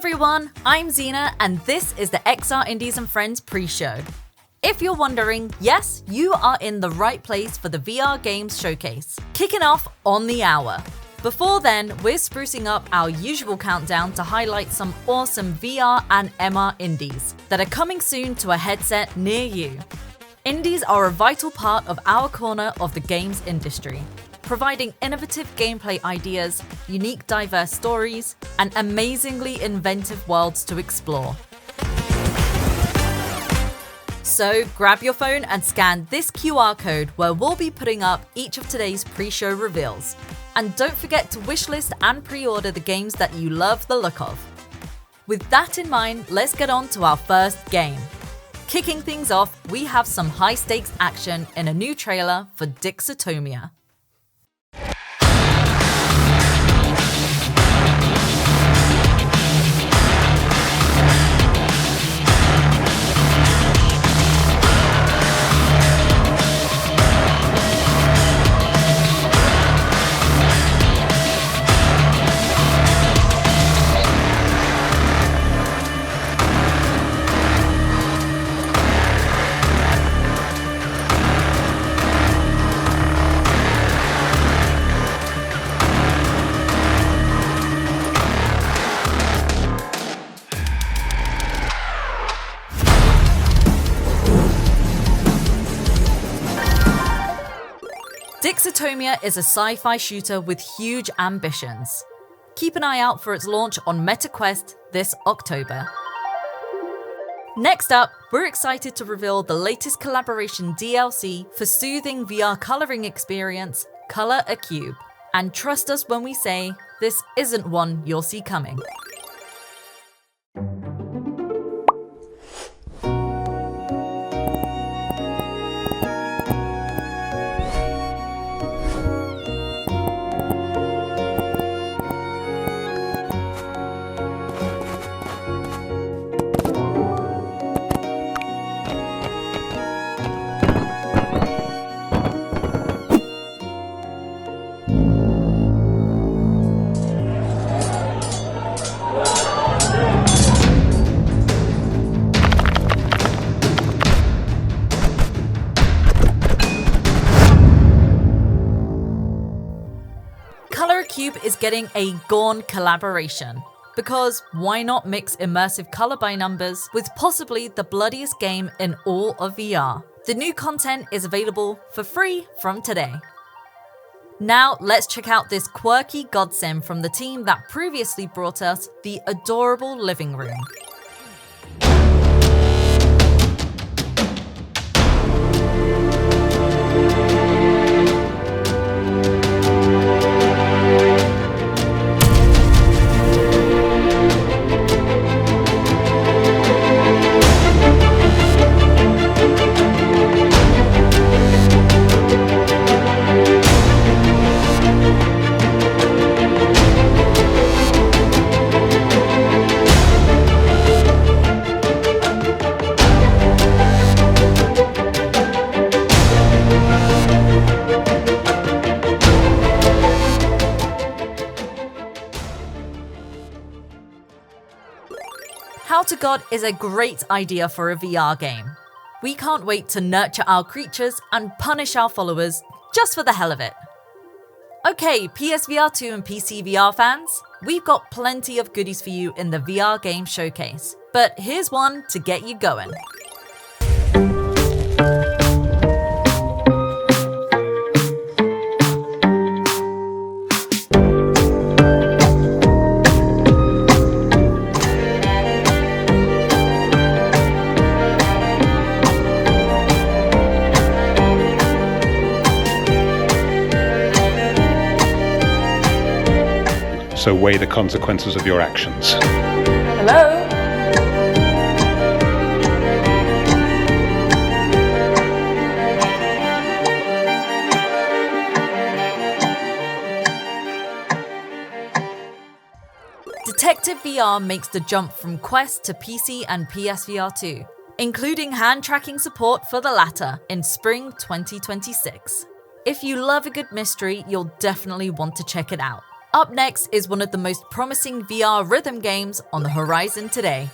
everyone, I'm Zena and this is the XR Indies and Friends pre-show. If you're wondering, yes, you are in the right place for the VR Games Showcase, kicking off on the hour. Before then, we're sprucing up our usual countdown to highlight some awesome VR and MR indies that are coming soon to a headset near you. Indies are a vital part of our corner of the games industry, providing innovative gameplay ideas, unique diverse stories, and amazingly inventive worlds to explore. So grab your phone and scan this QR code where we'll be putting up each of today's pre-show reveals. And don't forget to wishlist and pre-order the games that you love the look of. With that in mind, let's get on to our first game. Kicking things off, we have some high-stakes action in a new trailer for Dixotomia. Dixotomia is a sci-fi shooter with huge ambitions. Keep an eye out for its launch on MetaQuest this October. Next up, we're excited to reveal the latest collaboration DLC for soothing VR coloring experience, Color a Cube. And trust us when we say, this isn't one you'll see coming. Cube is getting a GORN collaboration, because why not mix immersive color by numbers with possibly the bloodiest game in all of VR? The new content is available for free from today. Now let's check out this quirky godsim from the team that previously brought us the adorable living room. How to God is a great idea for a VR game. We can't wait to nurture our creatures and punish our followers just for the hell of it. Okay, PSVR2 and PC VR fans, we've got plenty of goodies for you in the VR game showcase, but here's one to get you going. So weigh the consequences of your actions. Hello? Detective VR makes the jump from Quest to PC and PSVR 2, including hand tracking support for the latter in spring 2026. If you love a good mystery, you'll definitely want to check it out. Up next is one of the most promising VR rhythm games on the horizon today.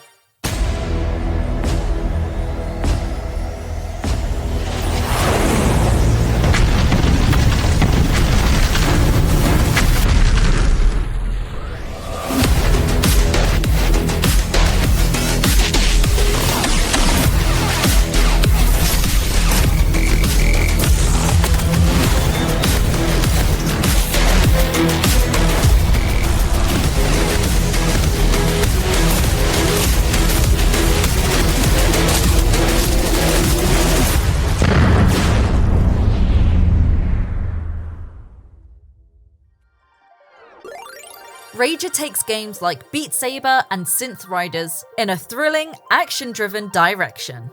Rager takes games like Beat Saber and Synth Riders in a thrilling, action-driven direction.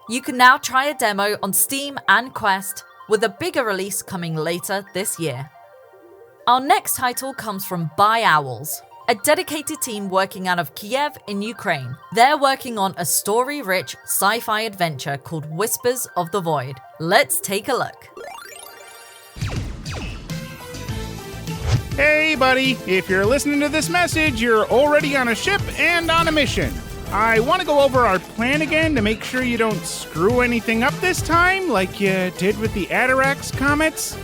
You can now try a demo on Steam and Quest, with a bigger release coming later this year. Our next title comes from By Owls, a dedicated team working out of Kiev in Ukraine. They're working on a story-rich sci-fi adventure called Whispers of the Void. Let's take a look. Hey buddy, if you're listening to this message, you're already on a ship and on a mission. I want to go over our plan again to make sure you don't screw anything up this time, like you did with the Atarax comets.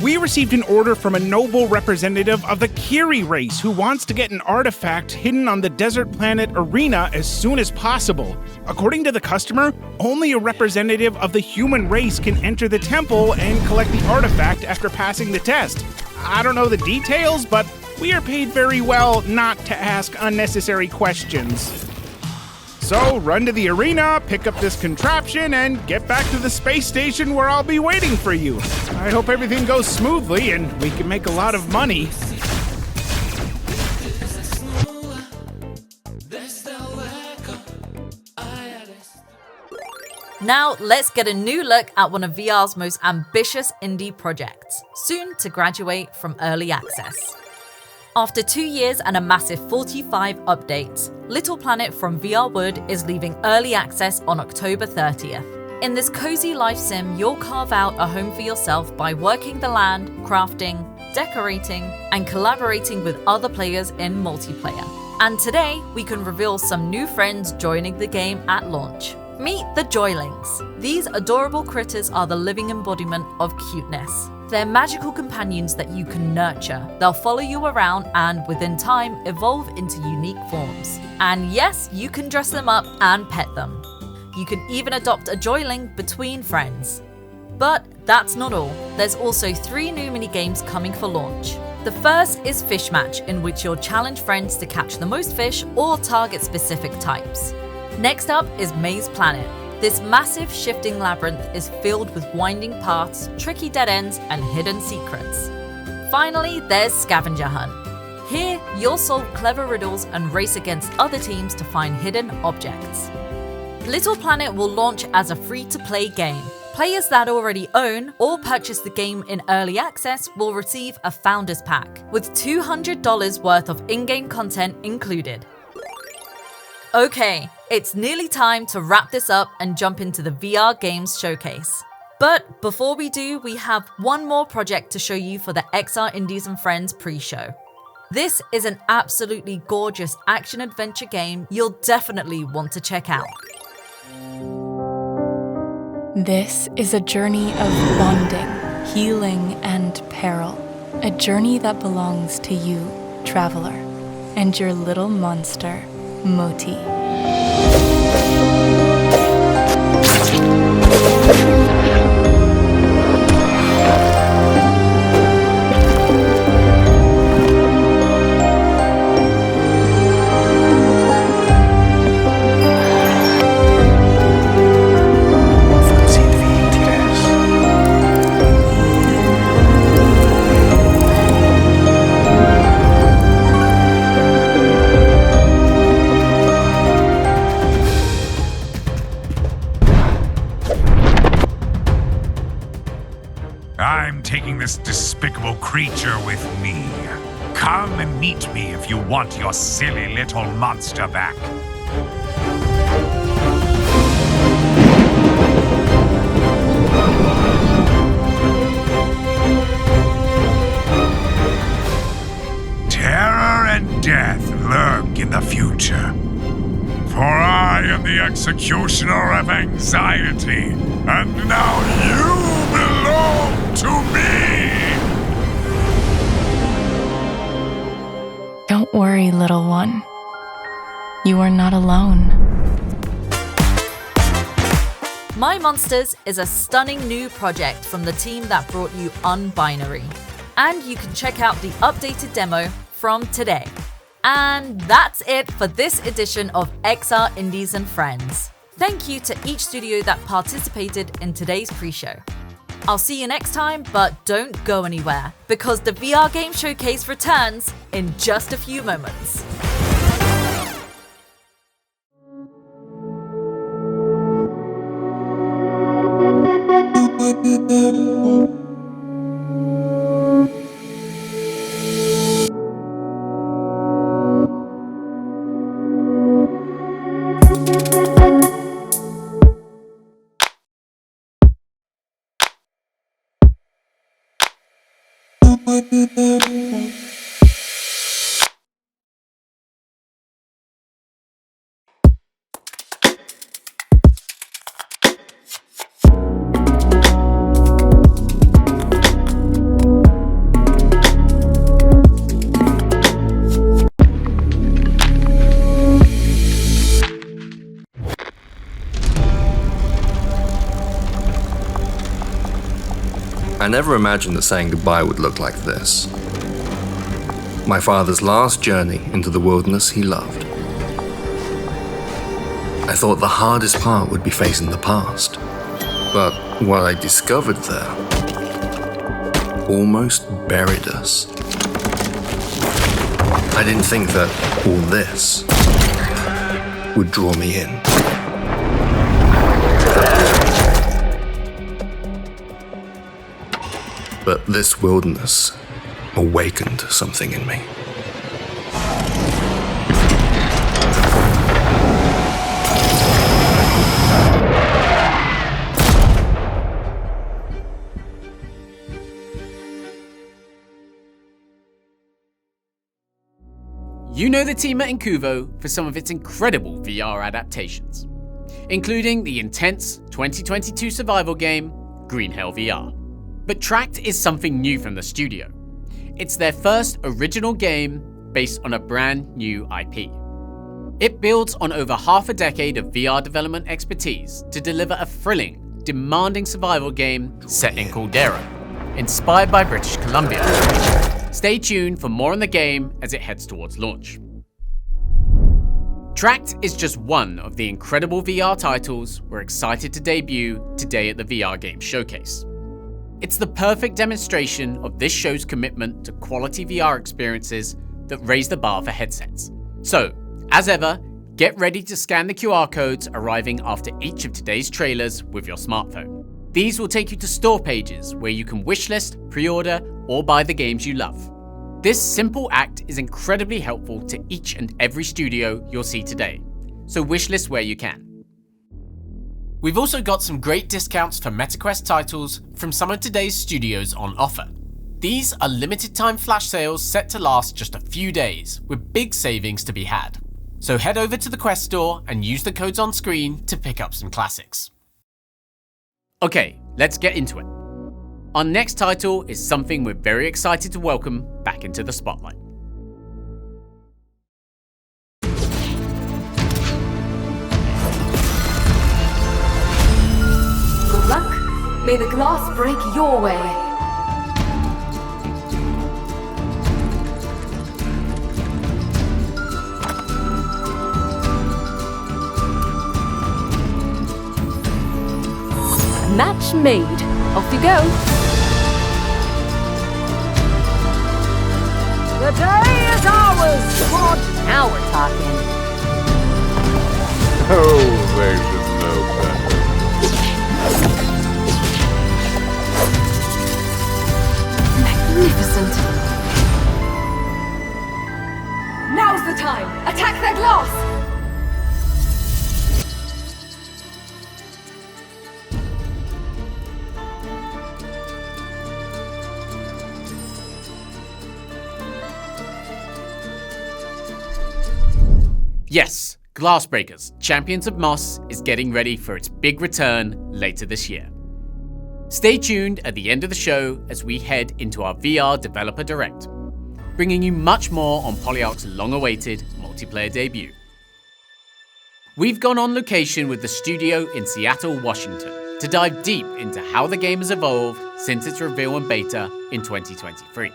We received an order from a noble representative of the Kiri race who wants to get an artifact hidden on the desert planet Arena as soon as possible. According to the customer, only a representative of the human race can enter the temple and collect the artifact after passing the test. I don't know the details, but we are paid very well not to ask unnecessary questions. So run to the arena, pick up this contraption, and get back to the space station where I'll be waiting for you. I hope everything goes smoothly and we can make a lot of money. Now let's get a new look at one of VR's most ambitious indie projects, soon to graduate from early access. After 2 years and a massive 45 updates, Little Planet from VR Wood is leaving early access on October 30th. In this cozy life sim, you'll carve out a home for yourself by working the land, crafting, decorating, and collaborating with other players in multiplayer. And today, we can reveal some new friends joining the game at launch. Meet the Joylings. These adorable critters are the living embodiment of cuteness. They're magical companions that you can nurture. They'll follow you around and, within time, evolve into unique forms. And yes, you can dress them up and pet them. You can even adopt a Joyling between friends. But that's not all. There's also 3 new mini-games coming for launch. The first is Fish Match, in which you'll challenge friends to catch the most fish or target specific types. Next up is Maze Planet. This massive shifting labyrinth is filled with winding paths, tricky dead ends, and hidden secrets. Finally, there's Scavenger Hunt. Here, you'll solve clever riddles and race against other teams to find hidden objects. Little Planet will launch as a free-to-play game. Players that already own or purchase the game in early access will receive a Founders Pack, with $200 worth of in-game content included. Okay, it's nearly time to wrap this up and jump into the VR Games Showcase. But before we do, we have one more project to show you for the XR Indies and Friends pre-show. This is an absolutely gorgeous action-adventure game you'll definitely want to check out. This is a journey of bonding, healing, and peril. A journey that belongs to you, traveler, and your little monster, Moti. I'm taking this despicable creature with me. Come and meet me if you want your silly little monster back. death lurk in the future. For I am the executioner of anxiety, and now you belong to me! Don't worry, little one. You are not alone. My Monsters is a stunning new project from the team that brought you Unbinary. And you can check out the updated demo from today. And that's it for this edition of XR Indies and Friends. Thank you to each studio that participated in today's pre-show. I'll see you next time, but don't go anywhere, because the VR Game Showcase returns in just a few moments. I never imagined that saying goodbye would look like this. My father's last journey into the wilderness he loved. I thought the hardest part would be facing the past, but what I discovered there almost buried us. I didn't think that all this would draw me in. But this wilderness awakened something in me. You know the team at Incuvo for some of its incredible VR adaptations, including the intense 2022 survival game, Green Hell VR. But Tract is something new from the studio. It's their first original game based on a brand new IP. It builds on over half a decade of VR development expertise to deliver a thrilling, demanding survival game set in Caldera, inspired by British Columbia. Stay tuned for more on the game as it heads towards launch. Tract is just one of the incredible VR titles we're excited to debut today at the VR Game Showcase. It's the perfect demonstration of this show's commitment to quality VR experiences that raise the bar for headsets. So, as ever, get ready to scan the QR codes arriving after each of today's trailers with your smartphone. These will take you to store pages where you can wishlist, pre-order, or buy the games you love. This simple act is incredibly helpful to each and every studio you'll see today, so wishlist where you can. We've also got some great discounts for MetaQuest titles from some of today's studios on offer. These are limited time flash sales set to last just a few days, with big savings to be had. So head over to the Quest store and use the codes on screen to pick up some classics. Okay, let's get into it. Our next title is something we're very excited to welcome back into the spotlight. Good luck. May the glass break your way. Match made. Off you go. The day is ours, Lord. Now we're talking. Oh, they should know better. Magnificent. Now's the time. Attack their glass. Yes, Glassbreakers, Champions of Moss is getting ready for its big return later this year. Stay tuned at the end of the show as we head into our VR Developer Direct, bringing you much more on Polyarc's long-awaited multiplayer debut. We've gone on location with the studio in Seattle, Washington, to dive deep into how the game has evolved since its reveal and beta in 2023.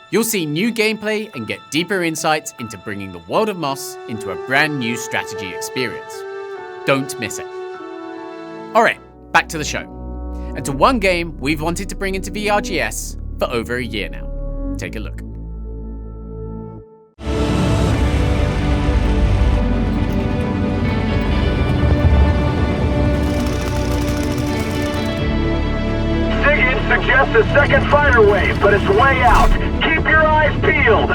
You'll see new gameplay and get deeper insights into bringing the world of Moss into a brand new strategy experience. Don't miss it. Alright, back to the show. And to one game we've wanted to bring into VRGS for over a year now. Take a look. Suggests a second fire wave, but it's way out. Keep your eyes peeled.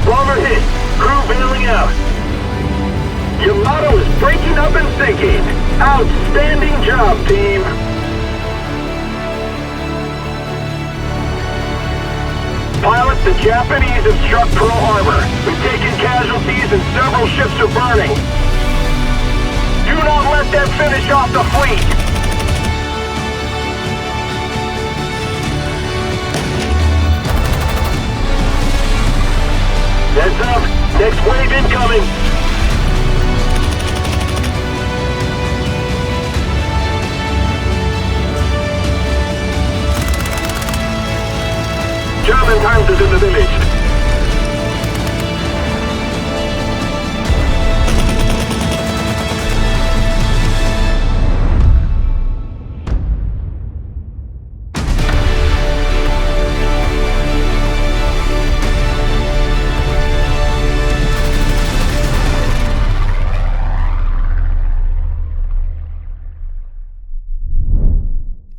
Bomber hit. Crew bailing out. Your motto is breaking up and sinking. Outstanding job, team. Pilot, the Japanese have struck Pearl Harbor. We've taken casualties and several ships are burning. Do not let them finish off the fleet. Heads up! Next wave incoming! German Panzers in the village.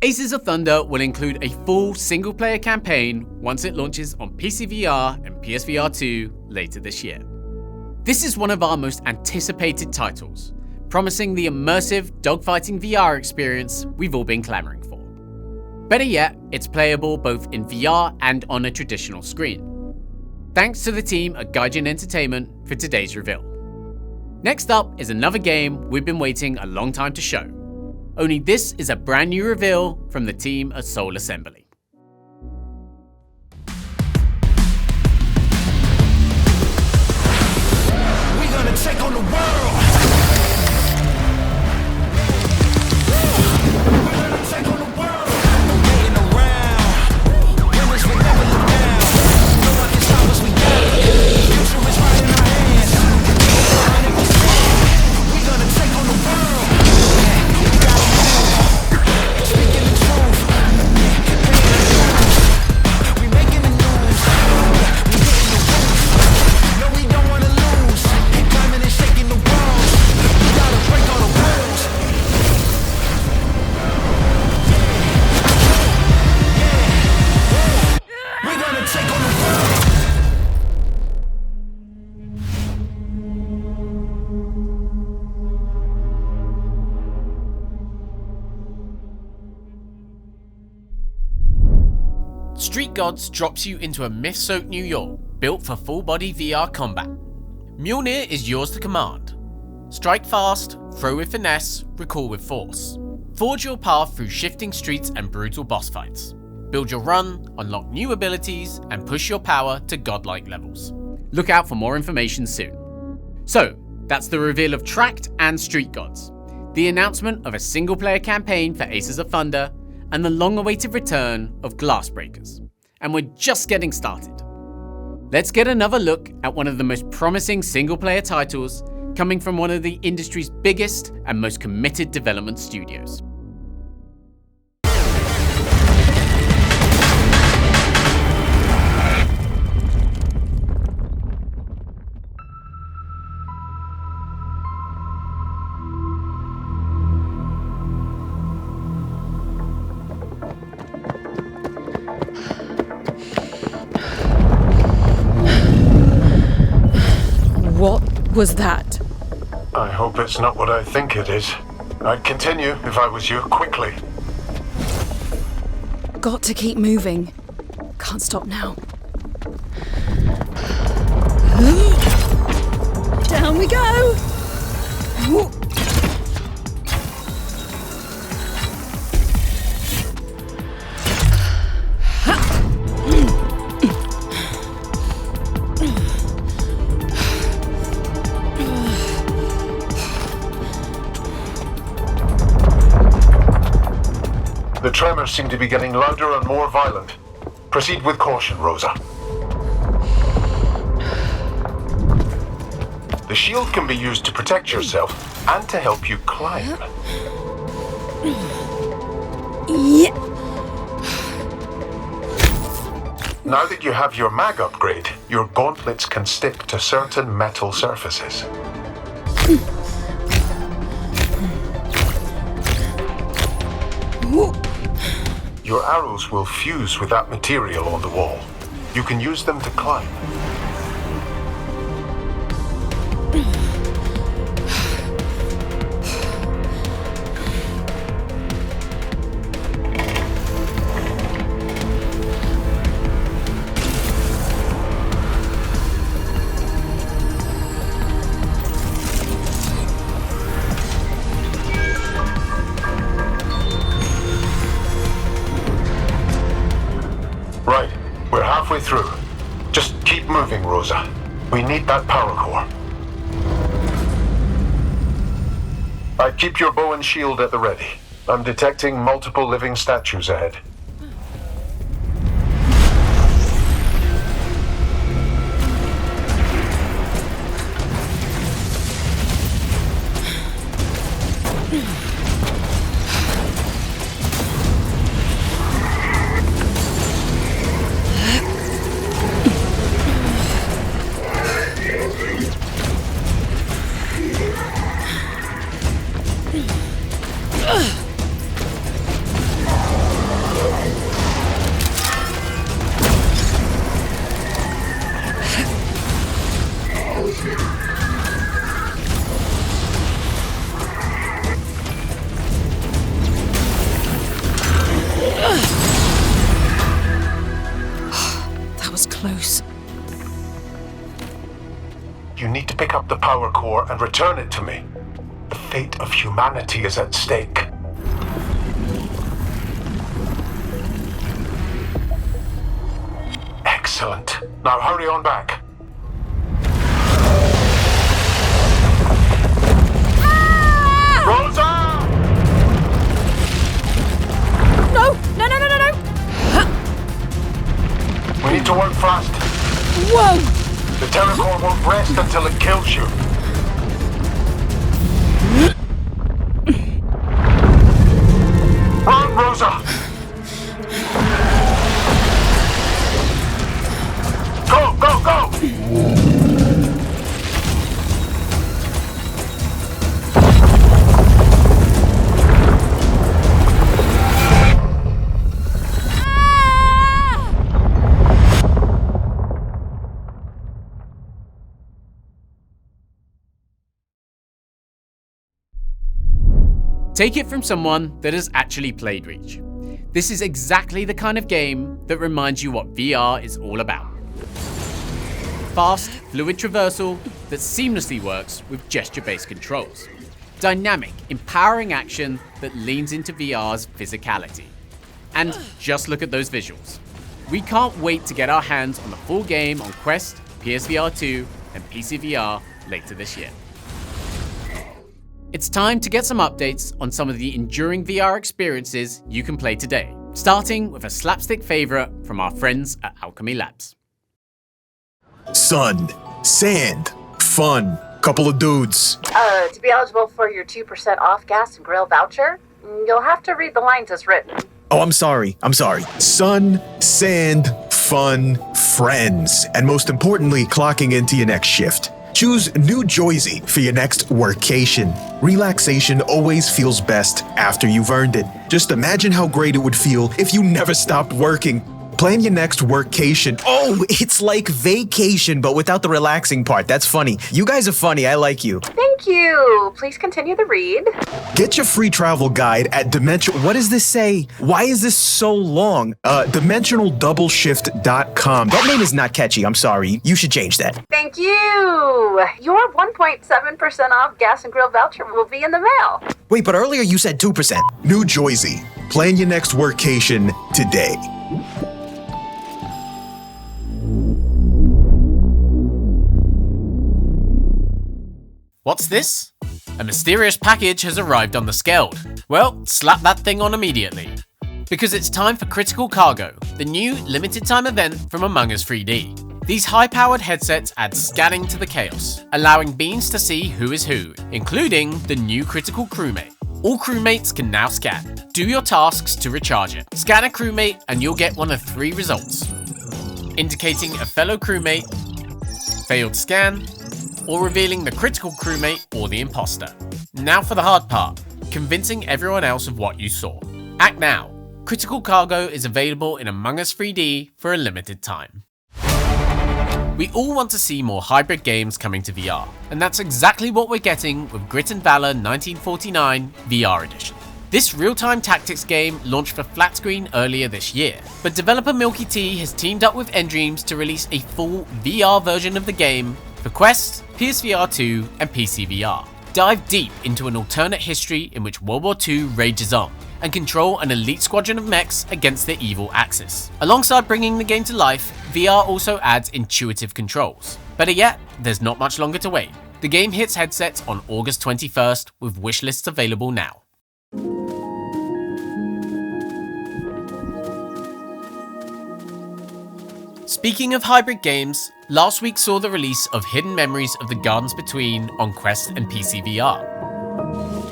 Aces of Thunder will include a full single-player campaign once it launches on PC VR and PSVR 2 later this year. This is one of our most anticipated titles, promising the immersive dogfighting VR experience we've all been clamoring for. Better yet, it's playable both in VR and on a traditional screen. Thanks to the team at Gaijin Entertainment for today's reveal. Next up is another game we've been waiting a long time to show. Only this is a brand new reveal from the team at Soul Assembly. We're gonna take on the world. We're gonna take on the world. No waiting around. Winners will never look down. No one can stop us, we got it. Future is right in our hands. 100%. We're gonna take on the world. Street Gods drops you into a myth-soaked New York, built for full-body VR combat. Mjolnir is yours to command. Strike fast, throw with finesse, recall with force. Forge your path through shifting streets and brutal boss fights. Build your run, unlock new abilities, and push your power to godlike levels. Look out for more information soon. So, that's the reveal of Tracked and Street Gods, the announcement of a single-player campaign for Aces of Thunder, and the long-awaited return of Glassbreakers. And we're just getting started. Let's get another look at one of the most promising single-player titles coming from one of the industry's biggest and most committed development studios. What was that? I hope it's not what I think it is. I'd continue if I was you, quickly. Got to keep moving. Can't stop now. The tremors seem to be getting louder and more violent. Proceed with caution, Rosa. The shield can be used to protect yourself and to help you climb. Yeah. Now that you have your mag upgrade, your gauntlets can stick to certain metal surfaces. Your arrows will fuse with that material on the wall. You can use them to climb. Right, we're halfway through. Just keep moving, Rosa. We need that power core. I'd keep your bow and shield at the ready. I'm detecting multiple living statues ahead. That was close. You need to pick up the power core and return it to me. The fate of humanity is at stake. Excellent. Now hurry on back. Rosa! No! No, no, no, no, no! We need to work fast. Whoa! The Terror Core won't rest until it kills you. Run, Rosa! Go, go, go! Take it from someone that has actually played Reach. This is exactly the kind of game that reminds you what VR is all about. Fast, fluid traversal that seamlessly works with gesture-based controls. Dynamic, empowering action that leans into VR's physicality. And just look at those visuals. We can't wait to get our hands on the full game on Quest, PSVR 2, and PC VR later this year. It's time to get some updates on some of the enduring VR experiences you can play today, starting with a slapstick favorite from our friends at Alchemy Labs. Sun, sand, fun, couple of dudes. To be eligible for your 2% off gas and grill voucher, you'll have to read the lines as written. Oh, I'm sorry. Sun, sand, fun, friends, and most importantly, clocking into your next shift. Choose new Joysey for your next workcation. Relaxation always feels best after you've earned it. Just imagine how great it would feel if you never stopped working. Plan your next workcation. Oh, it's like vacation, but without the relaxing part. That's funny. You guys are funny. I like you. Thank you. Please continue the read. Get your free travel guide at What does this say? Why is this so long? DimensionalDoubleShift.com. That name is not catchy. I'm sorry. You should change that. Thank you. Your 1.7% off gas and grill voucher will be in the mail. Wait, but earlier you said 2%. New Joysey. Plan your next workcation today. What's this? A mysterious package has arrived on the Skeld. Well, slap that thing on immediately. Because it's time for Critical Cargo, the new limited time event from Among Us 3D. These high-powered headsets add scanning to the chaos, allowing beings to see who is who, including the new critical crewmate. All crewmates can now scan. Do your tasks to recharge it. Scan a crewmate and you'll get one of 3 results, indicating a fellow crewmate, failed scan, or revealing the critical crewmate or the imposter. Now for the hard part, convincing everyone else of what you saw. Act now. Critical Cargo is available in Among Us 3D for a limited time. We all want to see more hybrid games coming to VR, and that's exactly what we're getting with Grit and Valor 1949 VR Edition. This real-time tactics game launched for flat screen earlier this year, but developer Milky T has teamed up with Endreams to release a full VR version of the game for Quest, PSVR 2 and PC VR. Dive deep into an alternate history in which World War II rages on, and control an elite squadron of mechs against the evil Axis. Alongside bringing the game to life, VR also adds intuitive controls. Better yet, there's not much longer to wait. The game hits headsets on August 21st with wishlists available now. Speaking of hybrid games, last week saw the release of Hidden Memories of the Gardens Between on Quest and PC VR.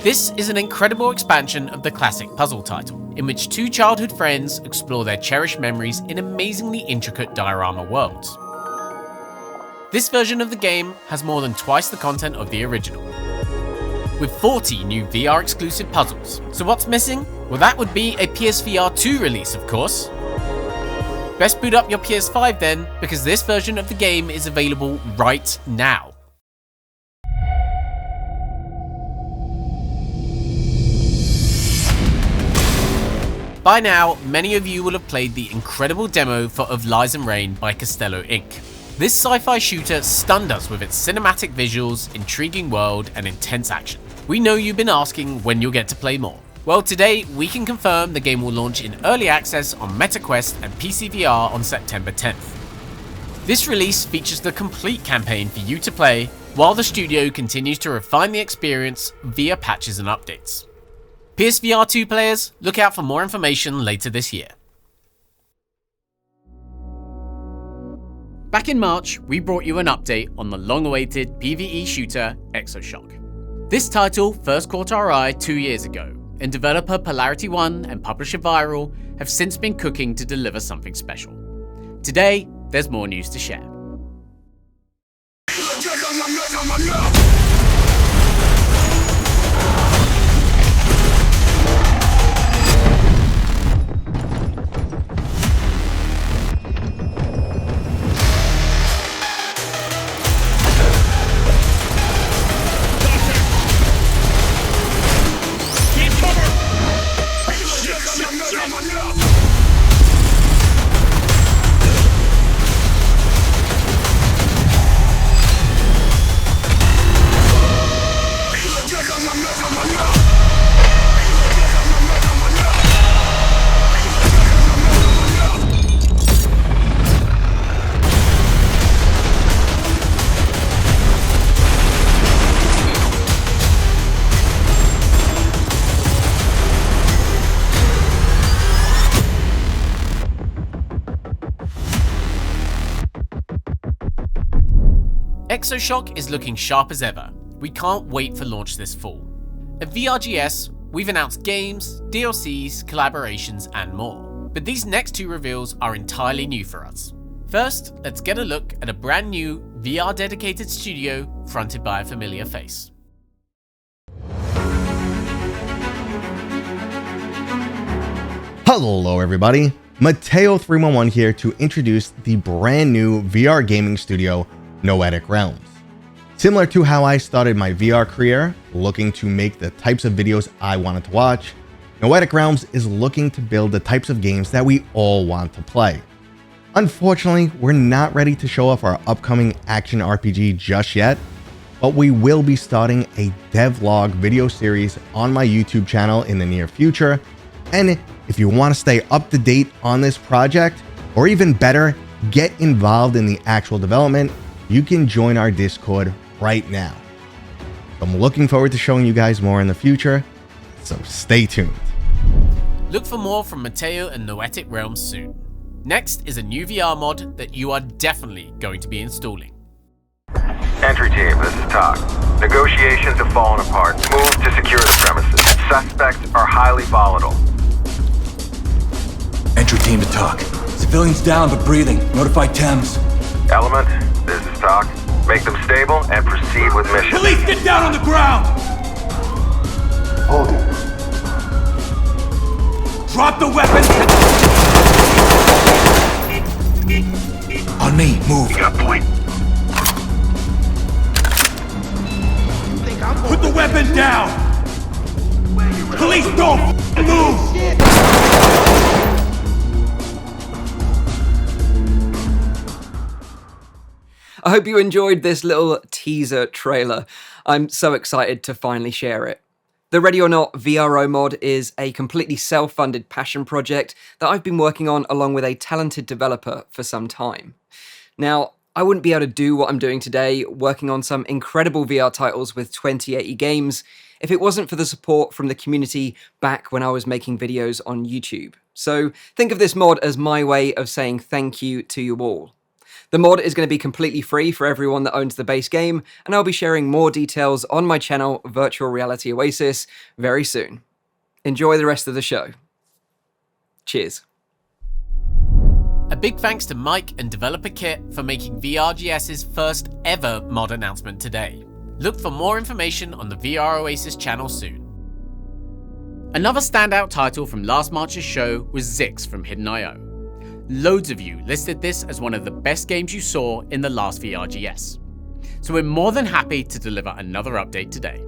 This is an incredible expansion of the classic puzzle title, in which 2 childhood friends explore their cherished memories in amazingly intricate diorama worlds. This version of the game has more than twice the content of the original, with 40 new VR exclusive puzzles. So what's missing? Well, that would be a PSVR 2 release, of course. Best boot up your PS5 then, because this version of the game is available right now. By now, many of you will have played the incredible demo for Of Lies and Rain by Costello Inc. This sci-fi shooter stunned us with its cinematic visuals, intriguing world, and intense action. We know you've been asking when you'll get to play more. Well, today we can confirm the game will launch in early access on MetaQuest and PC VR on September 10th. This release features the complete campaign for you to play, while the studio continues to refine the experience via patches and updates. PSVR 2 players, look out for more information later this year. Back in March, we brought you an update on the long-awaited PvE shooter Exoshock. This title first caught our eye 2 years ago, and developer PolarityOne and publisher VRAL have since been cooking to deliver something special. Today, there's more news to share. Exoshock is looking sharp as ever. We can't wait for launch this fall. At VRGS, we've announced games, DLCs, collaborations, and more. But these next 2 reveals are entirely new for us. First, let's get a look at a brand new VR dedicated studio fronted by a familiar face. Hello everybody, Mateo311 here to introduce the brand new VR gaming studio, Noetic Realms. Similar to how I started my VR career, looking to make the types of videos I wanted to watch, Noetic Realms is looking to build the types of games that we all want to play. Unfortunately, we're not ready to show off our upcoming action RPG just yet, but we will be starting a devlog video series on my YouTube channel in the near future, and if you want to stay up to date on this project, or even better, get involved in the actual development, you can join our Discord right now. I'm looking forward to showing you guys more in the future, so stay tuned. Look for more from Mateo and Noetic Realms soon. Next is a new VR mod that you are definitely going to be installing. Entry team, this is Todd. Negotiations have fallen apart. Move to secure the premises. Suspects are highly volatile. Entry team to talk. Civilians down but breathing. Notify Thames. Element, this is Talk. Make them stable and proceed with mission. Police, get down on the ground! Hold it. Drop the weapons! On me, move. You got point. Put the weapon down! Police, don't move! I hope you enjoyed this little teaser trailer. I'm so excited to finally share it. The Ready or Not VRO Mod is a completely self-funded passion project that I've been working on along with a talented developer for some time. Now, I wouldn't be able to do what I'm doing today, working on some incredible VR titles with 2080 games, if it wasn't for the support from the community back when I was making videos on YouTube. So think of this mod as my way of saying thank you to you all. The mod is going to be completely free for everyone that owns the base game, and I'll be sharing more details on my channel, Virtual Reality Oasis, very soon. Enjoy the rest of the show. Cheers. A big thanks to Mike and developer Kit for making VRGS's first ever mod announcement today. Look for more information on the VR Oasis channel soon. Another standout title from last March's show was Zix from Hidden.io. Loads of you listed this as one of the best games you saw in the last VRGS. So we're more than happy to deliver another update today.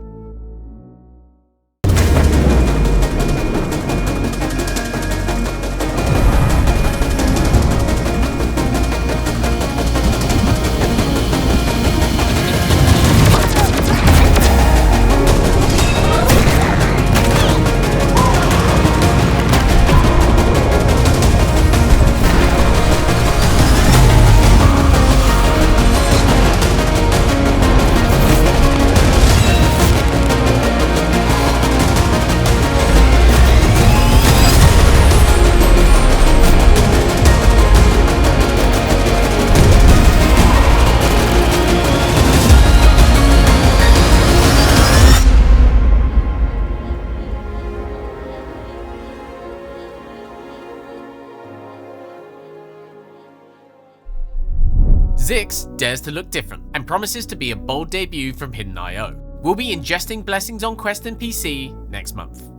Zix dares to look different and promises to be a bold debut from Hidden.io. We'll be ingesting Blessings on Quest and PC next month.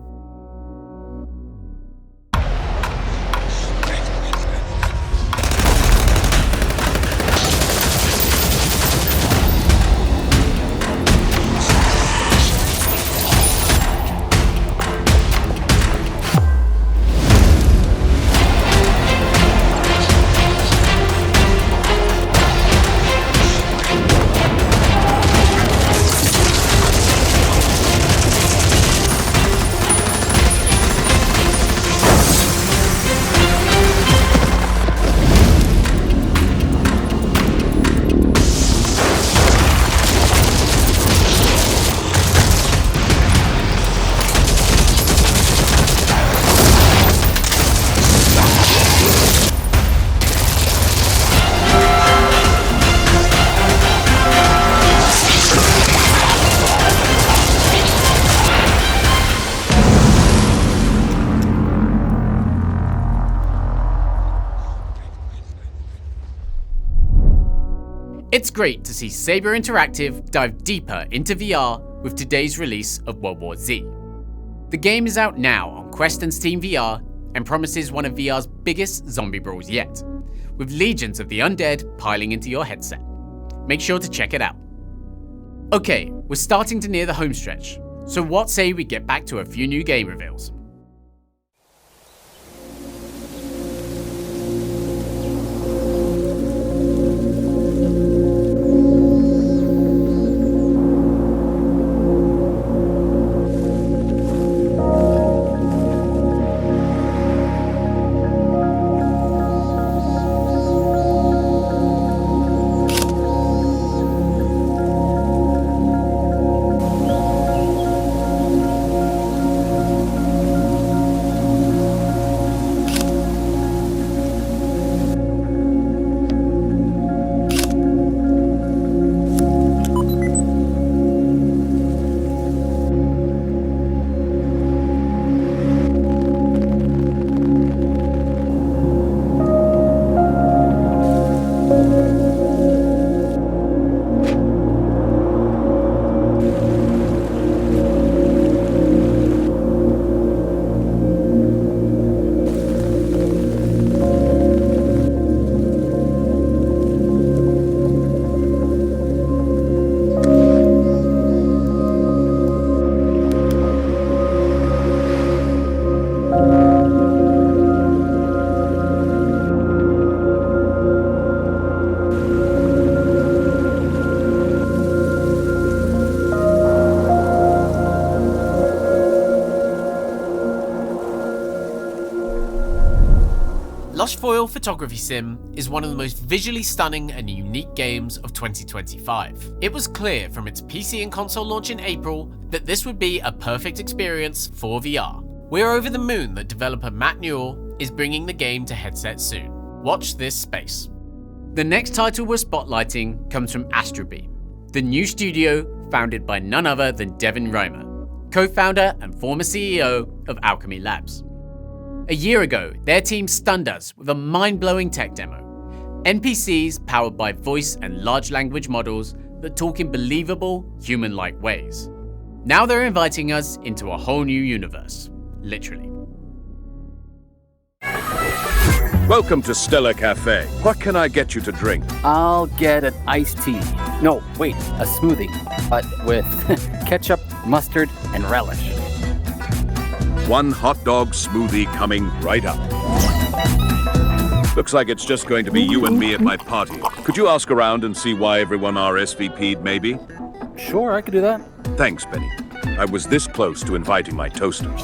It's great to see Saber Interactive dive deeper into VR with today's release of World War Z. The game is out now on Quest and Steam VR and promises one of VR's biggest zombie brawls yet, with legions of the undead piling into your headset. Make sure to check it out. Okay, we're starting to near the home stretch, so what say we get back to a few new game reveals? Lushfoil Photography Sim is one of the most visually stunning and unique games of 2025. It was clear from its PC and console launch in April that this would be a perfect experience for VR. We're over the moon that developer Matt Newell is bringing the game to headsets soon. Watch this space. The next title we're spotlighting comes from Astrobeam, the new studio founded by none other than Devin Reimer, co-founder and former CEO of Alchemy Labs. A year ago, their team stunned us with a mind-blowing tech demo. NPCs powered by voice and large language models that talk in believable, human-like ways. Now they're inviting us into a whole new universe, literally. Welcome to Stella Cafe. What can I get you to drink? I'll get an iced tea. No, wait, a smoothie, but with ketchup, mustard, and relish. One hot dog smoothie coming right up. Looks like it's just going to be you and me at my party. Could you ask around and see why everyone RSVP'd, maybe? Sure, I could do that. Thanks, Benny. I was this close to inviting my toasters.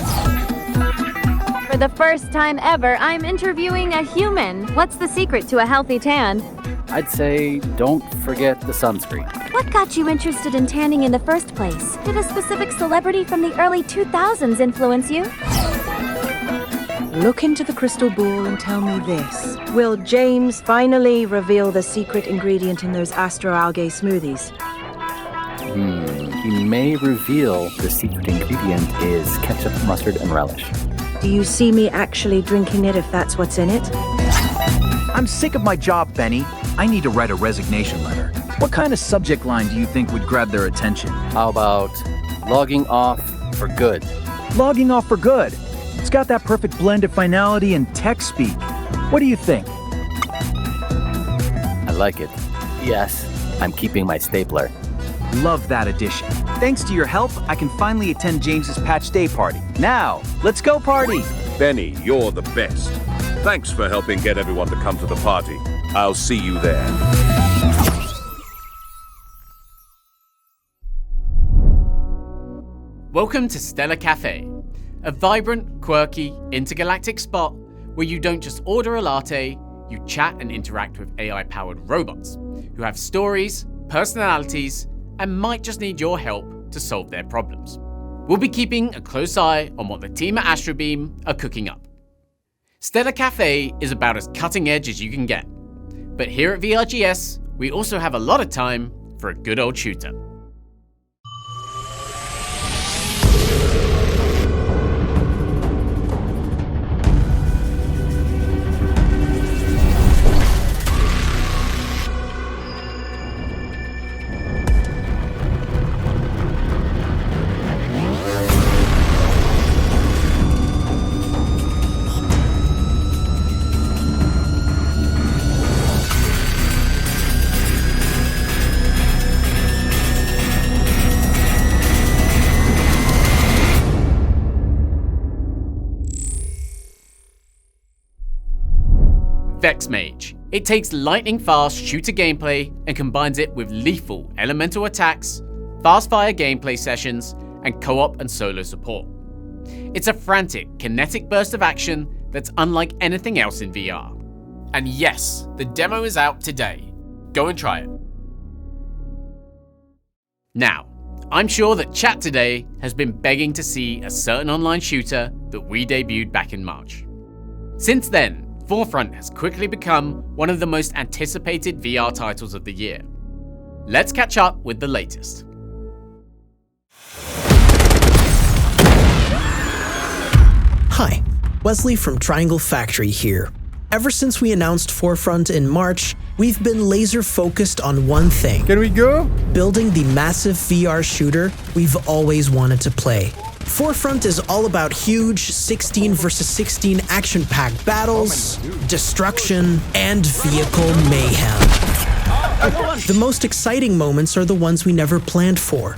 For the first time ever, I'm interviewing a human. What's the secret to a healthy tan? I'd say don't forget the sunscreen. What got you interested in tanning in the first place? Did a specific celebrity from the early 2000s influence you? Look into the crystal ball and tell me this. Will James finally reveal the secret ingredient in those astroalgae smoothies? He may reveal the secret ingredient is ketchup, mustard, and relish. Do you see me actually drinking it if that's what's in it? I'm sick of my job, Benny. I need to write a resignation letter. What kind of subject line do you think would grab their attention? How about logging off for good? Logging off for good. It's got that perfect blend of finality and tech speak. What do you think? I like it. Yes, I'm keeping my stapler. Love that addition. Thanks to your help, I can finally attend James's patch day party. Now, let's go party! Benny, you're the best. Thanks for helping get everyone to come to the party. I'll see you there. Welcome to Stella Cafe, a vibrant, quirky, intergalactic spot where you don't just order a latte, you chat and interact with AI-powered robots who have stories, personalities, and might just need your help to solve their problems. We'll be keeping a close eye on what the team at Astrobeam are cooking up. Stella Cafe is about as cutting edge as you can get. But here at VRGS, we also have a lot of time for a good old shooter. Vex Mage. It takes lightning-fast shooter gameplay and combines it with lethal elemental attacks, fast-fire gameplay sessions, and co-op and solo support. It's a frantic, kinetic burst of action that's unlike anything else in VR. And yes, the demo is out today. Go and try it. Now, I'm sure that chat today has been begging to see a certain online shooter that we debuted back in March. Since then, Forefront has quickly become one of the most anticipated VR titles of the year. Let's catch up with the latest. Hi, Wesley from Triangle Factory here. Ever since we announced Forefront in March, we've been laser focused on one thing. Can we go? Building the massive VR shooter we've always wanted to play. Forefront is all about huge 16 versus 16 action-packed battles, destruction, and vehicle mayhem. The most exciting moments are the ones we never planned for.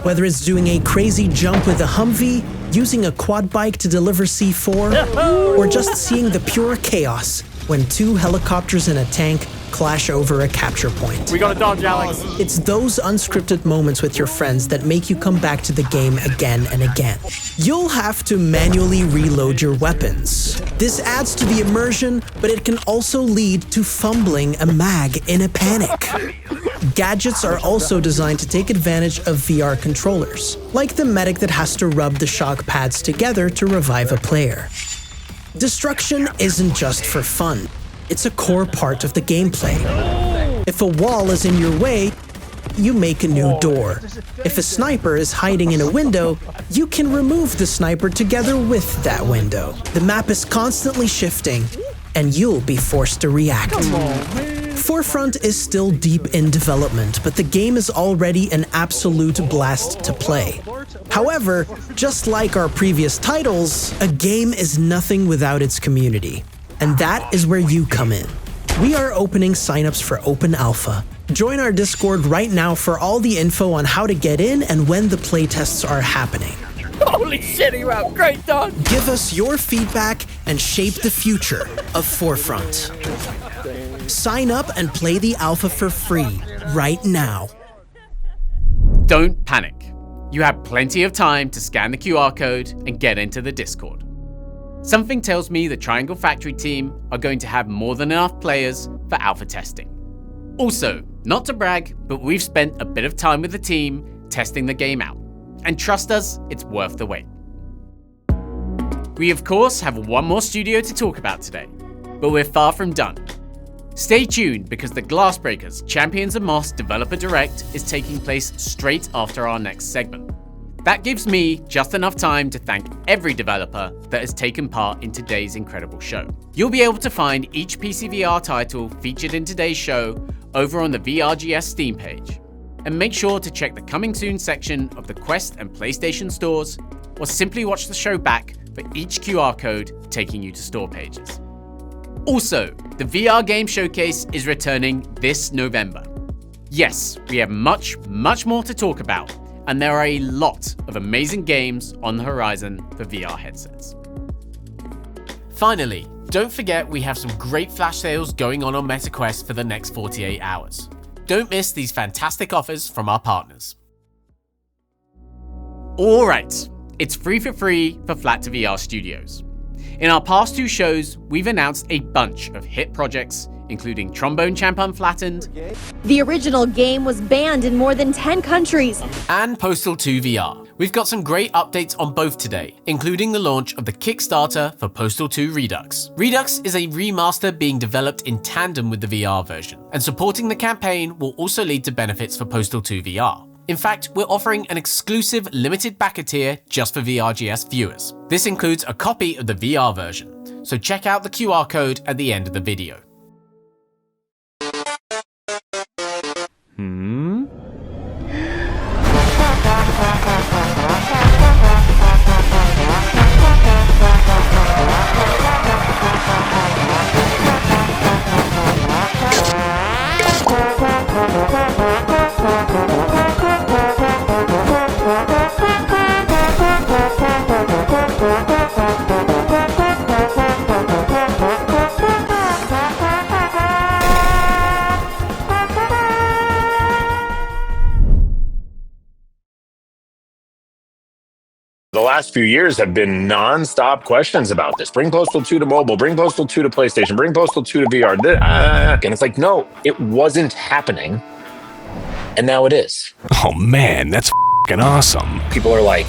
Whether it's doing a crazy jump with a Humvee, using a quad bike to deliver C4, or just seeing the pure chaos when 2 helicopters and a tank clash over a capture point. We got a dodge, Alex. It's those unscripted moments with your friends that make you come back to the game again and again. You'll have to manually reload your weapons. This adds to the immersion, but it can also lead to fumbling a mag in a panic. Gadgets are also designed to take advantage of VR controllers, like the medic that has to rub the shock pads together to revive a player. Destruction isn't just for fun. It's a core part of the gameplay. If a wall is in your way, you make a new door. If a sniper is hiding in a window, you can remove the sniper together with that window. The map is constantly shifting, and you'll be forced to react. Forefront is still deep in development, but the game is already an absolute blast to play. However, just like our previous titles, a game is nothing without its community. And that is where you come in. We are opening signups for Open Alpha. Join our Discord right now for all the info on how to get in and when the playtests are happening. Holy shit, you have great done. Give us your feedback and shape the future of Forefront. Sign up and play the alpha for free right now. Don't panic. You have plenty of time to scan the QR code and get into the Discord. Something tells me the Triangle Factory team are going to have more than enough players for alpha testing. Also, not to brag, but we've spent a bit of time with the team testing the game out. And trust us, it's worth the wait. We of course have one more studio to talk about today, but we're far from done. Stay tuned because the Glassbreakers Champions of Moss Developer Direct is taking place straight after our next segment. That gives me just enough time to thank every developer that has taken part in today's incredible show. You'll be able to find each PC VR title featured in today's show over on the VRGS Steam page. And make sure to check the coming soon section of the Quest and PlayStation stores, or simply watch the show back for each QR code taking you to store pages. Also, the VR Game Showcase is returning this November. Yes, we have much more to talk about, and there are a lot of amazing games on the horizon for VR headsets. Finally, don't forget we have some great flash sales going on MetaQuest for the next 48 hours. Don't miss these fantastic offers from our partners. Alright, it's free for Flat2VR Studios. In our past two shows, we've announced a bunch of hit projects, including Trombone Champ Unflattened. The original game was banned in more than 10 countries. And Postal 2 VR. We've got some great updates on both today, including the launch of the Kickstarter for Postal 2 Redux. Redux is a remaster being developed in tandem with the VR version, and supporting the campaign will also lead to benefits for Postal 2 VR. In fact, we're offering an exclusive limited backer tier just for VRGS viewers. This includes a copy of the VR version, so check out the QR code at the end of the video. The last few years have been non-stop questions about this. Bring Postal 2 to mobile, bring Postal 2 to PlayStation, bring Postal 2 to VR. And it's like, no, it wasn't happening. And now it is. Oh man, that's f***ing awesome. People are like,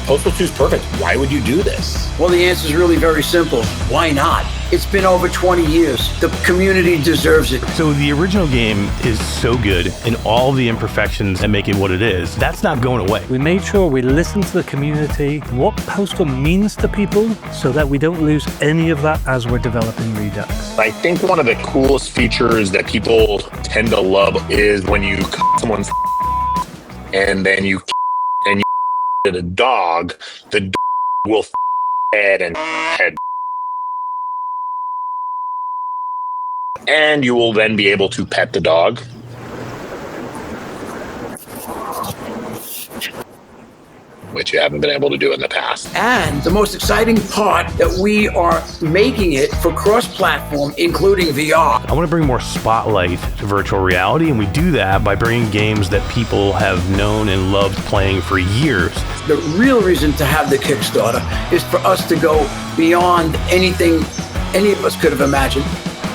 Postal 2 is perfect. Why would you do this? Well, the answer is really very simple. Why not? It's been over 20 years. The community deserves it. So the original game is so good, and all the imperfections that make it what it is, that's not going away. We made sure we listened to the community, what Postal means to people, so that we don't lose any of that as we're developing Redux. I think one of the coolest features that people tend to love is when you cut someone's and then you at a dog, the dog will head and head. And you will then be able to pet the dog. which you haven't been able to do in the past. And the most exciting part that we are making it for cross-platform, including VR. I want to bring more spotlight to virtual reality, and we do that by bringing games that people have known and loved playing for years. The real reason to have the Kickstarter is for us to go beyond anything any of us could have imagined.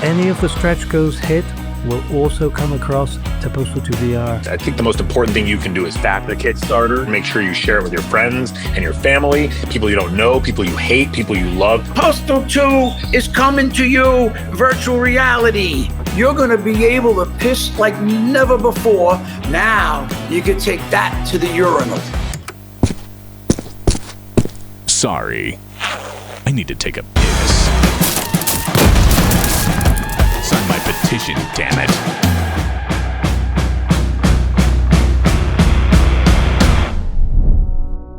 Any of the stretch goals hit will also come across to Postal 2 VR. I think the most important thing you can do is back the Kickstarter. Make sure you share it with your friends and your family, people you don't know, people you hate, people you love. Postal 2 is coming to you, virtual reality. You're going to be able to piss like never before. Now you can take that to the urinal. Sorry, I need to take a piss. Sign my petition, damn it.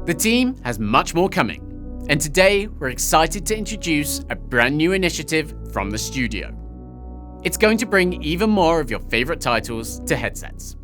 The team has much more coming, and today we're excited to introduce a brand new initiative from the studio. It's going to bring even more of your favorite titles to headsets.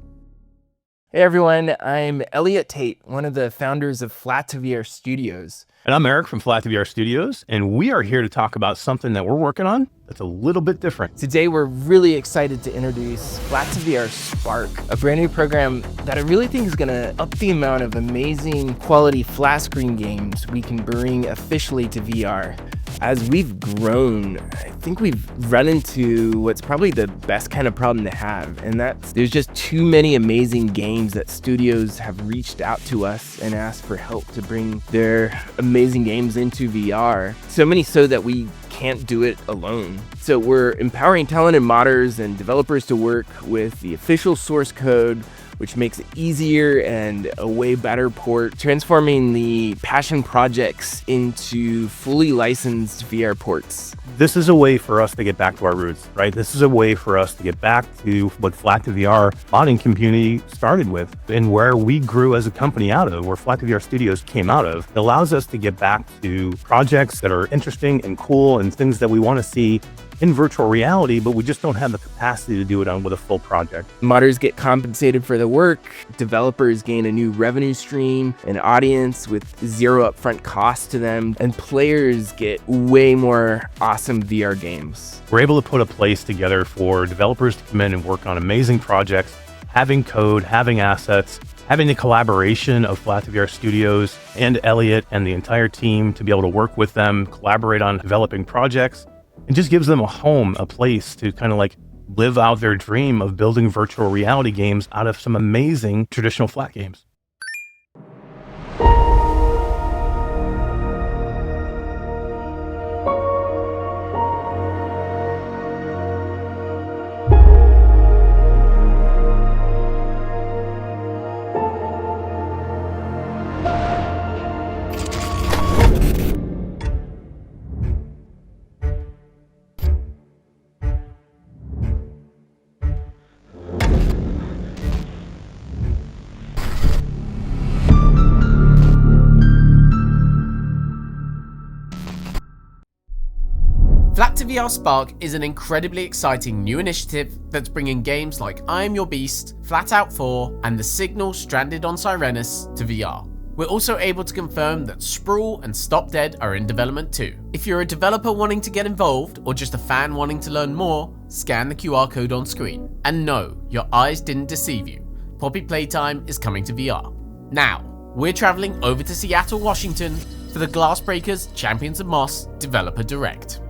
Hey everyone, I'm Elliot Tate, one of the founders of Flat2VR Studios. And I'm Eric from Flat2VR Studios, and we are here to talk about something that we're working on that's a little bit different. Today we're really excited to introduce Flat2VR Spark, a brand new program that I really think is going to up the amount of amazing quality flat screen games we can bring officially to VR. As we've grown, I think we've run into what's probably the best kind of problem to have, and that's there's just too many amazing games that studios have reached out to us and asked for help to bring their amazing games into VR. So many so that we can't do it alone. So we're empowering talented modders and developers to work with the official source code, which makes it easier and a way better port, transforming the passion projects into fully licensed VR ports. This is a way for us to get back to our roots, right? This is a way for us to get back to what Flat2VR modding community started with and where we grew as a company out of, where Flat2VR Studios came out of. It allows us to get back to projects that are interesting and cool and things that we want to see in virtual reality, but we just don't have the capacity to do it with a full project. Modders get compensated for the work, developers gain a new revenue stream, an audience with zero upfront cost to them, and players get way more awesome VR games. We're able to put a place together for developers to come in and work on amazing projects, having code, having assets, having the collaboration of Flat2VR Studios and Elliot and the entire team to be able to work with them, collaborate on developing projects. It just gives them a home, a place to kind of like live out their dream of building virtual reality games out of some amazing traditional flat games. Flat2VR Spark is an incredibly exciting new initiative that's bringing games like I Am Your Beast, Flat Out 4, and The Signal Stranded on Sirenus to VR. We're also able to confirm that Sprawl and Stop Dead are in development too. If you're a developer wanting to get involved, or just a fan wanting to learn more, scan the QR code on screen. And no, your eyes didn't deceive you. Poppy Playtime is coming to VR. Now, we're traveling over to Seattle, Washington for the Glassbreakers Champions of Moss Developer Direct.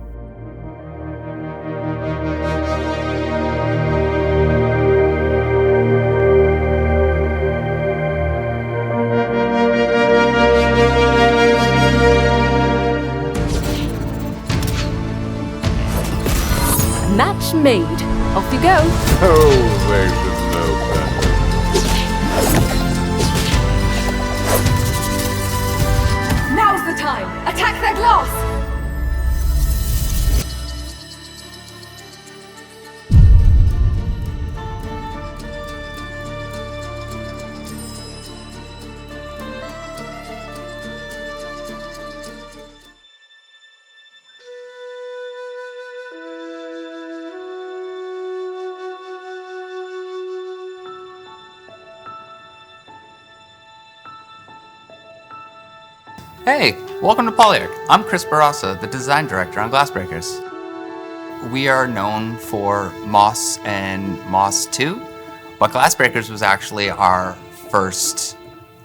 Match made. Off you go. Oh, there's no Now's the time. Attack that glass. Hey, welcome to PolarityOne. I'm Chris Barassa, the design director on Glassbreakers. We are known for Moss and Moss 2, but Glassbreakers was actually our first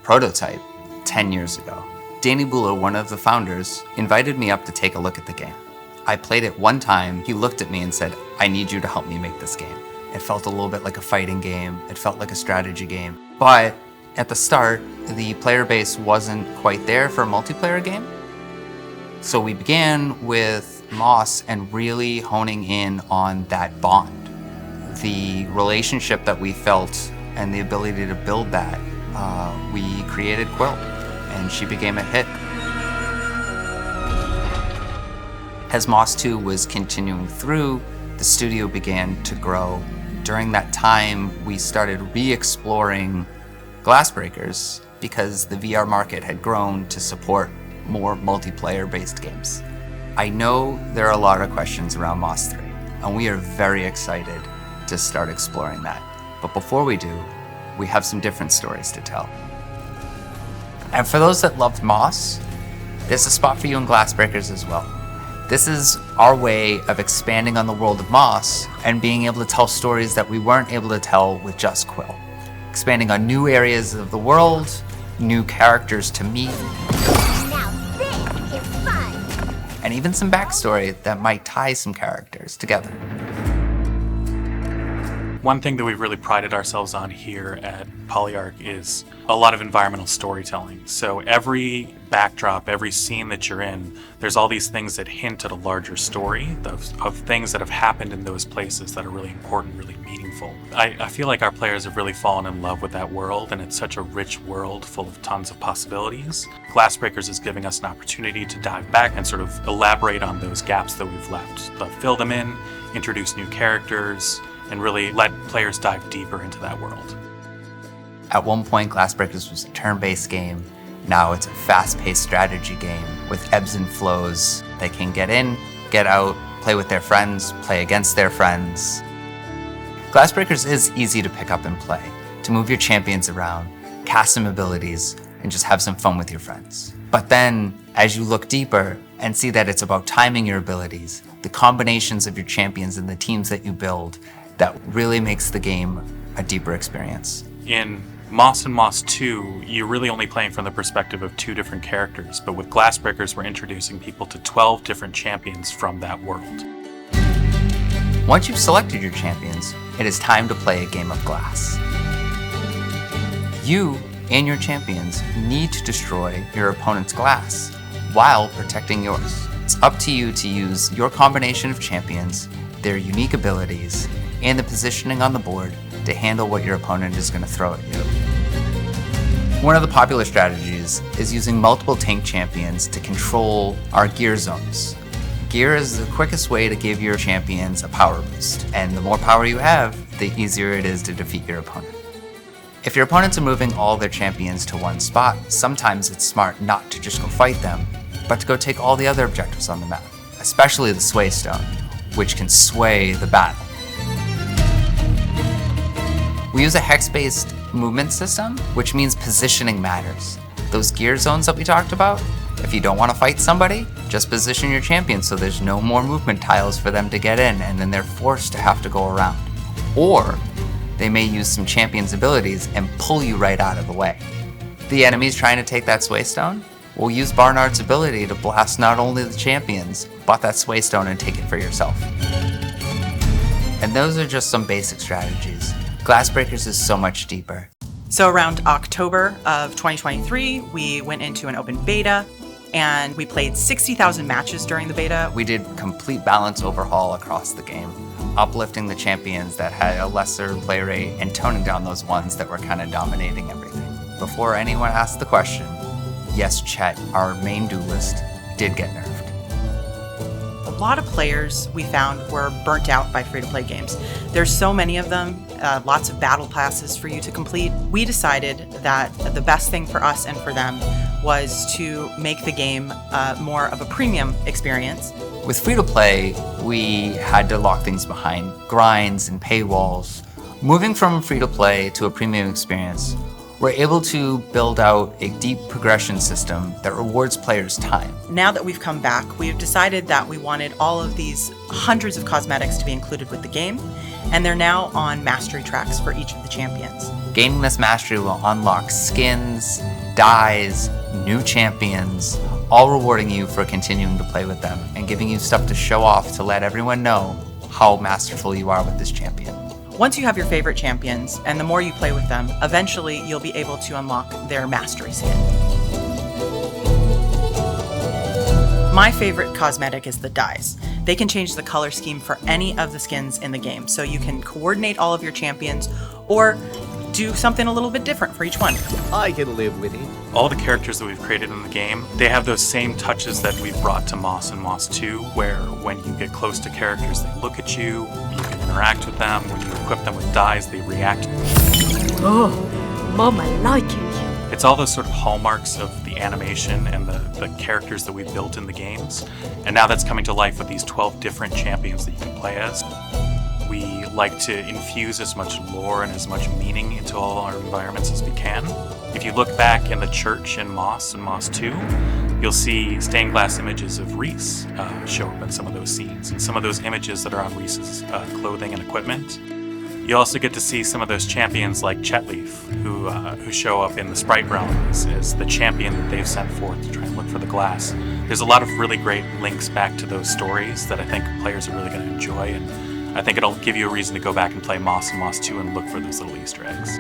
prototype 10 years ago. Danny Buller, one of the founders, invited me up to take a look at the game. I played it one time, he looked at me and said, I need you to help me make this game. It felt a little bit like a fighting game, it felt like a strategy game, but at the start, the player base wasn't quite there for a multiplayer game. So we began with Moss and really honing in on that bond. The relationship that we felt and the ability to build that, we created Quill, and she became a hit. As Moss 2 was continuing through, the studio began to grow. During that time, we started re-exploring Glassbreakers because the VR market had grown to support more multiplayer-based games. I know there are a lot of questions around Moss 3, and we are very excited to start exploring that. But before we do, we have some different stories to tell. And for those that loved Moss, there's a spot for you in Glassbreakers as well. This is our way of expanding on the world of Moss and being able to tell stories that we weren't able to tell with just Quill. Expanding on new areas of the world, new characters to meet, and even some backstory that might tie some characters together. One thing that we've really prided ourselves on here at PolarityOne is a lot of environmental storytelling. So every backdrop, every scene that you're in, there's all these things that hint at a larger story of things that have happened in those places that are really important, really meaningful. I feel like our players have really fallen in love with that world, and it's such a rich world full of tons of possibilities. Glassbreakers is giving us an opportunity to dive back and sort of elaborate on those gaps that we've left, fill them in, introduce new characters, and really let players dive deeper into that world. At one point, Glassbreakers was a turn-based game. Now it's a fast-paced strategy game with ebbs and flows. They can get in, get out, play with their friends, play against their friends. Glassbreakers is easy to pick up and play, to move your champions around, cast some abilities, and just have some fun with your friends. But then, as you look deeper and see that it's about timing your abilities, the combinations of your champions and the teams that you build, that really makes the game a deeper experience. In Moss and Moss 2, you're really only playing from the perspective of 2 different characters, but with Glassbreakers, we're introducing people to 12 different champions from that world. Once you've selected your champions, it is time to play a game of glass. You and your champions need to destroy your opponent's glass while protecting yours. It's up to you to use your combination of champions, their unique abilities, and the positioning on the board to handle what your opponent is going to throw at you. One of the popular strategies is using multiple tank champions to control our gear zones. Gear is the quickest way to give your champions a power boost, and the more power you have, the easier it is to defeat your opponent. If your opponents are moving all their champions to one spot, sometimes it's smart not to just go fight them, but to go take all the other objectives on the map, especially the Sway Stone, which can sway the battle. We use a hex-based movement system, which means positioning matters. Those gear zones that we talked about, if you don't want to fight somebody, just position your champion so there's no more movement tiles for them to get in, and then they're forced to have to go around. Or they may use some champion's abilities and pull you right out of the way. The enemies trying to take that Sway Stone will use Barnard's ability to blast not only the champions, but that Sway Stone and take it for yourself. And those are just some basic strategies. Glassbreakers is so much deeper. So around October of 2023, we went into an open beta and we played 60,000 matches during the beta. We did complete balance overhaul across the game, uplifting the champions that had a lesser play rate and toning down those ones that were kind of dominating everything. Before anyone asked the question, yes, Chet, our main duelist, did get nerfed. A lot of players we found were burnt out by free-to-play games. There's so many of them, lots of battle passes for you to complete. We decided that the best thing for us and for them was to make the game more of a premium experience. With free-to-play, we had to lock things behind grinds and paywalls. Moving from free-to-play to a premium experience We're able to build out a deep progression system that rewards players' time. Now that we've come back, we've decided that we wanted all of these hundreds of cosmetics to be included with the game, and they're now on mastery tracks for each of the champions. Gaining this mastery will unlock skins, dyes, new champions, all rewarding you for continuing to play with them and giving you stuff to show off to let everyone know how masterful you are with this champion. Once you have your favorite champions, and the more you play with them, eventually you'll be able to unlock their mastery skin. My favorite cosmetic is the dyes. They can change the color scheme for any of the skins in the game, so you can coordinate all of your champions or do something a little bit different for each one. I can live with it. All the characters that we've created in the game, they have those same touches that we've brought to Moss and Moss 2, where when you get close to characters, they look at you, you can interact with them. When you equip them with dyes, they react. Oh, Mom, I like it. It's all those sort of hallmarks of the animation and the characters that we've built in the games. And now that's coming to life with these 12 different champions that you can play as. We like to infuse as much lore and as much meaning into all our environments as we can. If you look back in the church in Moss and Moss 2, you'll see stained glass images of Reese show up in some of those scenes, and some of those images that are on Reese's clothing and equipment. You also get to see some of those champions like Chetleaf, who show up in the Sprite realm as the champion that they've sent forth to try and look for the glass. There's a lot of really great links back to those stories that I think players are really going to enjoy, and I think it'll give you a reason to go back and play Moss and Moss 2 and look for those little Easter eggs.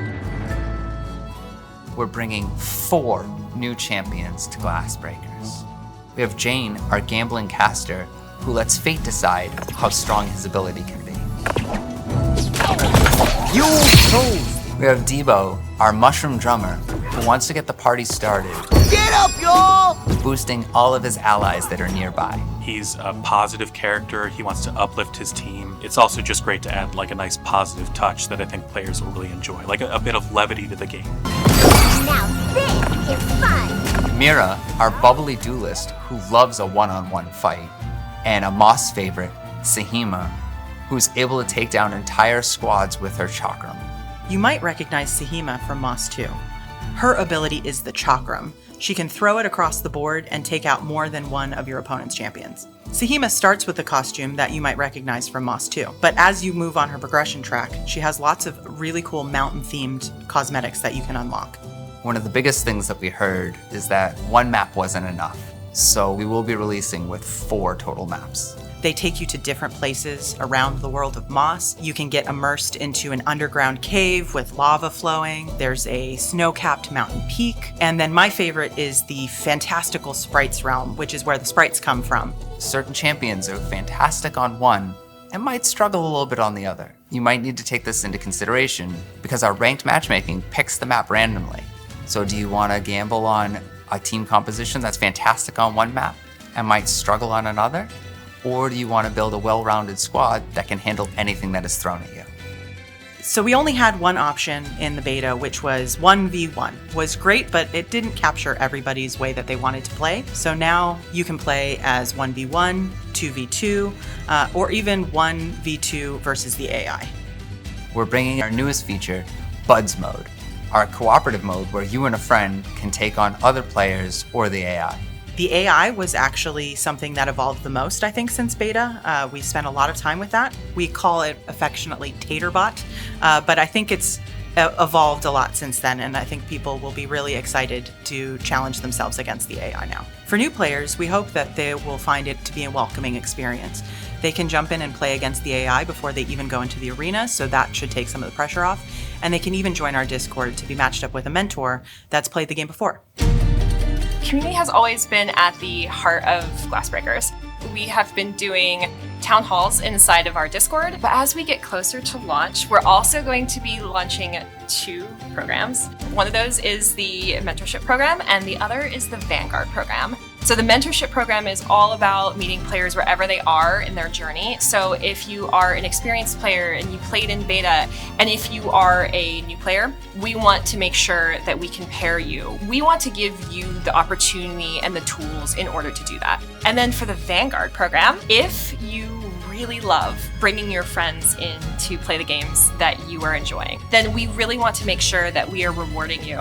We're bringing 4 new champions to Glassbreakers. We have Jane, our gambling caster, who lets fate decide how strong his ability can be. You chose! We have Debo, our mushroom drummer, who wants to get the party started. Get up, y'all! Boosting all of his allies that are nearby. He's a positive character. He wants to uplift his team. It's also just great to add like a nice positive touch that I think players will really enjoy, like a bit of levity to the game. Now this is fun! Mira, our bubbly duelist who loves a one-on-one fight. And a Moss favorite, Sahima, who's able to take down entire squads with her chakram. You might recognize Sahima from Moss 2. Her ability is the chakram. She can throw it across the board and take out more than one of your opponent's champions. Sahima starts with a costume that you might recognize from Moss 2, but as you move on her progression track, she has lots of really cool mountain-themed cosmetics that you can unlock. One of the biggest things that we heard is that one map wasn't enough, so we will be releasing with 4 total maps. They take you to different places around the world of Moss. You can get immersed into an underground cave with lava flowing. There's a snow-capped mountain peak. And then my favorite is the fantastical sprites realm, which is where the sprites come from. Certain champions are fantastic on one and might struggle a little bit on the other. You might need to take this into consideration because our ranked matchmaking picks the map randomly. So do you want to gamble on a team composition that's fantastic on one map and might struggle on another? Or do you want to build a well-rounded squad that can handle anything that is thrown at you? So we only had one option in the beta, which was 1v1. It was great, but it didn't capture everybody's way that they wanted to play. So now you can play as 1v1, 2v2, or even 1v2 versus the AI. We're bringing our newest feature, Buds Mode, our cooperative mode where you and a friend can take on other players or the AI. The AI was actually something that evolved the most, I think, since beta. We spent a lot of time with that. We call it affectionately Taterbot, but I think it's evolved a lot since then, and I think people will be really excited to challenge themselves against the AI now. For new players, we hope that they will find it to be a welcoming experience. They can jump in and play against the AI before they even go into the arena, so that should take some of the pressure off. And they can even join our Discord to be matched up with a mentor that's played the game before. Community has always been at the heart of Glassbreakers. We have been doing town halls inside of our Discord, but as we get closer to launch, we're also going to be launching 2 programs. One of those is the mentorship program, and the other is the Vanguard program. So the mentorship program is all about meeting players wherever they are in their journey. So if you are an experienced player and you played in beta, and if you are a new player, we want to make sure that we can pair you. We want to give you the opportunity and the tools in order to do that. And then for the Vanguard program, if you really love bringing your friends in to play the games that you are enjoying, then we really want to make sure that we are rewarding you.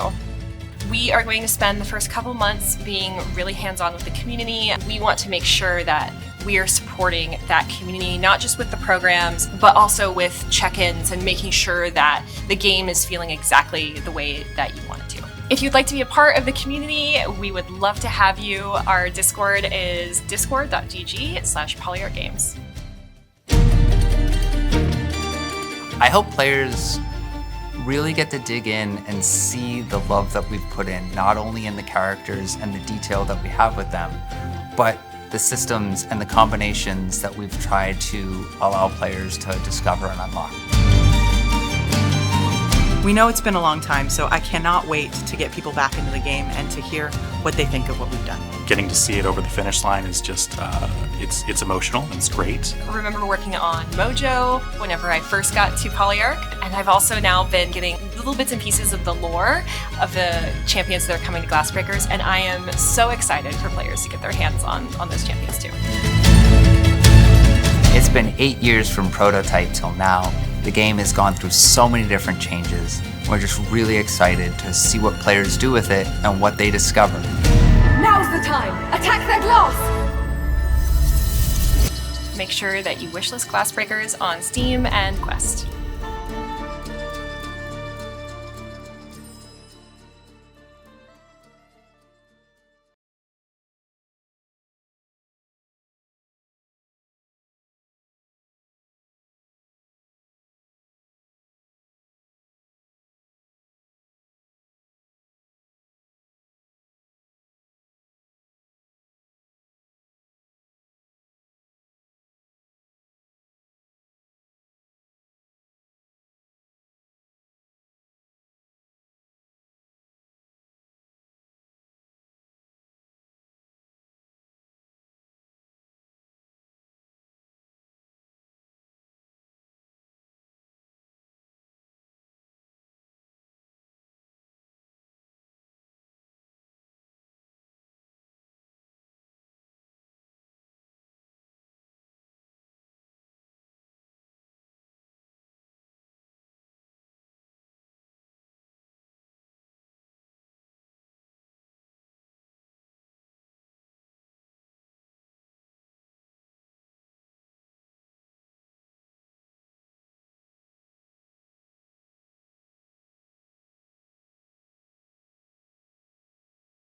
We are going to spend the first couple months being really hands-on with the community. We want to make sure that we are supporting that community, not just with the programs, but also with check-ins and making sure that the game is feeling exactly the way that you want it to. If you'd like to be a part of the community, we would love to have you. Our Discord is discord.gg/polyartgames. I hope players really get to dig in and see the love that we've put in, not only in the characters and the detail that we have with them, but the systems and the combinations that we've tried to allow players to discover and unlock. We know it's been a long time, so I cannot wait to get people back into the game and to hear what they think of what we've done. Getting to see it over the finish line is just, it's emotional, it's great. I remember working on Mojo whenever I first got to Polyarc, and I've also now been getting little bits and pieces of the lore of the champions that are coming to Glassbreakers, and I am so excited for players to get their hands on those champions too. It's been 8 years from prototype till now. The game has gone through so many different changes. We're just really excited to see what players do with it and what they discover. Now's the time! Attack that glass! Make sure that you wishlist Glassbreakers on Steam and Quest.